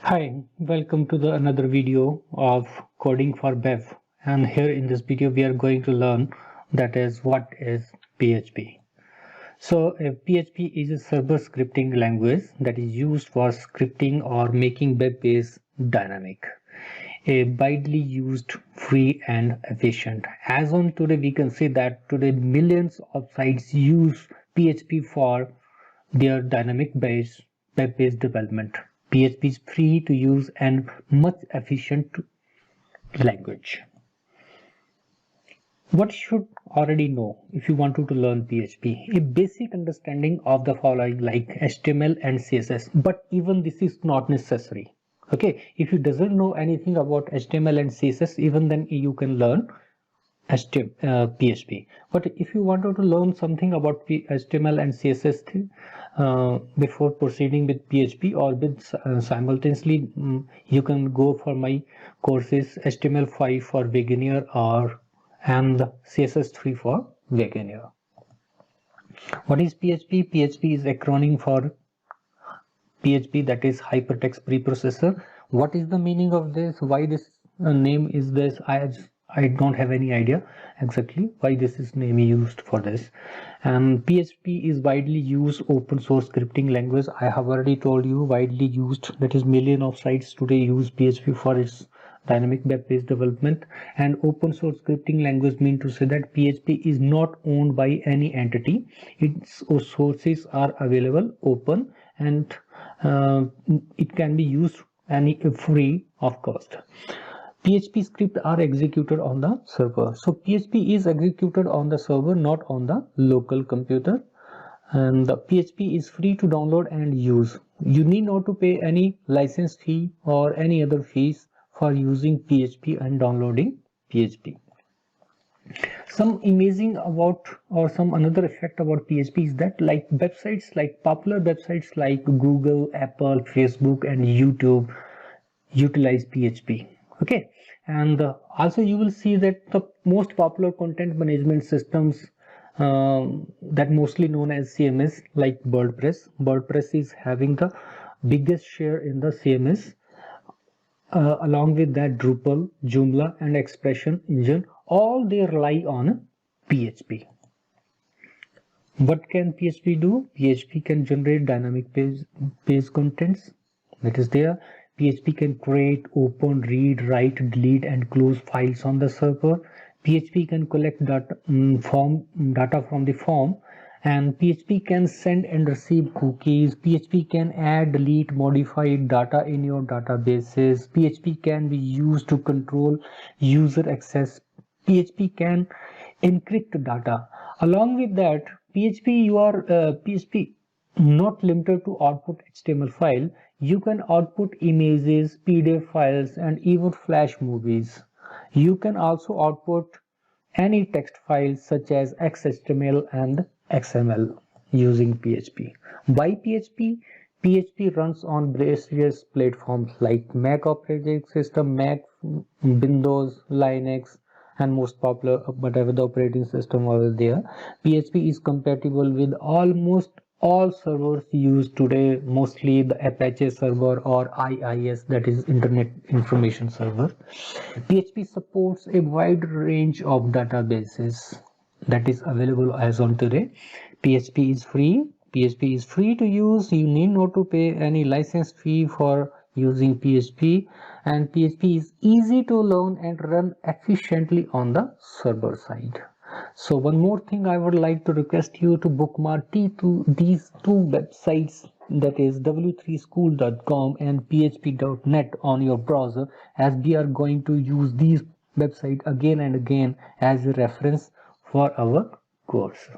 Hi, welcome to the another video of coding for Bev. And here in this video we are going to learn that is what is PHP. So PHP is a server scripting language that is used for scripting or making web pages dynamic. A widely used, free and efficient. As on today we can see that today millions of sites use PHP for their dynamic based web-based development. PHP is free to use and much efficient language. What you should already know if you wanted to learn PHP? A basic understanding of the following like HTML and CSS, but even this is not necessary. Okay, if you doesn't know anything about HTML and CSS, even then you can learn PHP. But if you wanted to learn something about HTML and CSS before proceeding with PHP or with simultaneously, you can go for my courses HTML5 for beginner and CSS3 for beginner. What is PHP? PHP is acronym for PHP, that is hypertext preprocessor. What is the meaning of this? Why this name is this? I don't have any idea exactly why this is name used for this. And PHP is widely used open source scripting language. I have already told you widely used, that is million of sites today use PHP for its dynamic web page development. And open source scripting language mean to say that PHP is not owned by any entity. Its sources are available open and it can be used any free of cost. PHP scripts are executed on the server. So PHP is executed on the server, not on the local computer. And the PHP is free to download and use. You need not to pay any license fee or any other fees for using PHP and downloading PHP. Some amazing about or some another effect about PHP is that like websites, like popular websites like Google, Apple, Facebook and YouTube utilize PHP. Okay, and also you will see that the most popular content management systems that mostly known as CMS like WordPress. WordPress is having the biggest share in the CMS. Along with that Drupal, Joomla and Expression Engine, all they rely on PHP. What can PHP do? PHP can generate dynamic page contents, that is there. PHP can create, open, read, write, delete and close files on the server. PHP can collect data from the form, and PHP can send and receive cookies. PHP can add, delete, modify data in your databases. PHP can be used to control user access. PHP can encrypt data. Along with that, PHP not limited to output HTML file. You can output images, PDF files and even flash movies. You can also output any text files such as XHTML and XML using PHP. Why PHP? PHP runs on various platforms like Mac operating system, Mac, Windows, Linux and most popular whatever the operating system over there. PHP is compatible with almost all servers used today, mostly the Apache server or IIS, that is Internet Information Server. PHP supports a wide range of databases that is available as on today. PHP is free. PHP is free to use. You need not to pay any license fee for using PHP, and PHP is easy to learn and run efficiently on the server side. So one more thing I would like to request you to bookmark these two websites, that is w3school.com and php.net on your browser, as we are going to use these websites again and again as a reference for our course.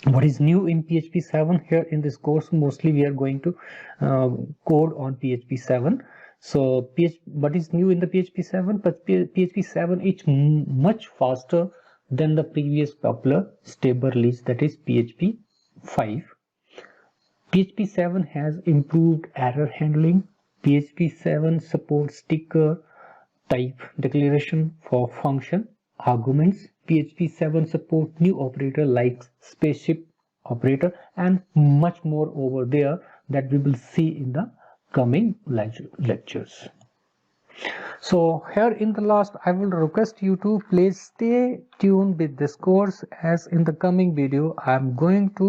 What is new in PHP 7? Here in this course mostly we are going to code on PHP 7. So what is new in the PHP 7? But PHP 7 is much faster than the previous popular stable release, that is PHP 5. PHP 7 has improved error handling. PHP 7 supports sticker type declaration for function arguments. PHP 7 supports new operator like spaceship operator and much more over there that we will see in the coming lectures. So here in the last, I will request you to please stay tuned with this course, as in the coming video I am going to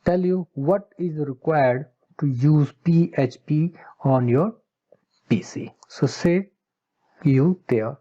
tell you what is required to use PHP on your PC. So see you there.